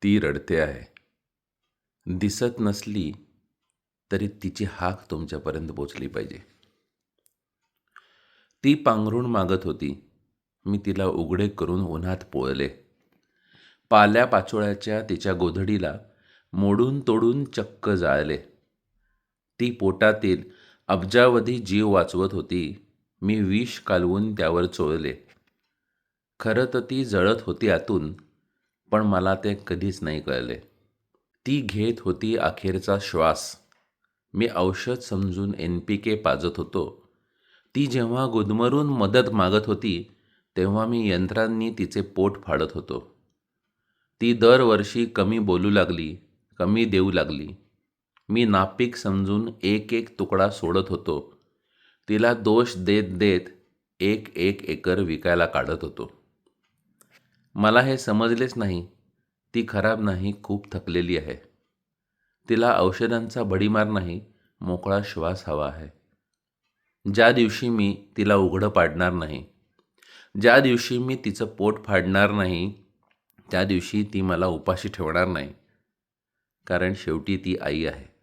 ती रडते आहे. दिसत नसली तरी तिची हाक तुमच्यापर्यंत पोचली पाहिजे. ती पांघरूण मागत होती. मी तिला उघडे करून उन्हात पोळले. पाल्यापाचोळ्याच्या तिच्या गोधडीला मोडून तोडून चक्क जाळले. ती पोटातील अब्जावधी जीव वाचवत होती. मी विष कालवून त्यावर चोळले. खरं तर ती जळत होती आतून, पण मला ते कधीच नाही कळले. ती घेत होती अखेरचा श्वास. मी औषध समजून NPK पाजत होतो. ती जेव्हा गुदमरून मदत मागत होती, तेव्हा मी यंत्रांनी तिचे पोट फाडत होतो. ती दरवर्षी कमी बोलू लागली, कमी देऊ लागली. मी नापीक समजून एक एक तुकडा सोडत होतो. तिला दोष देत देत एक एक एकर विकायला काढत होतो. मला हे समजलेच नाही. ती खराब नाही, खूप थकलेली आहे. तिला औषधांचा भडीमार नाही, मोकळा श्वास हवा आहे. ज्या दिवशी मी तिला उघडं पाडणार नाही, ज्या दिवशी मी तिचं पोट फाडणार नाही, त्या दिवशी ती मला उपाशी ठेवणार नाही. कारण शेवटी ती आई आहे.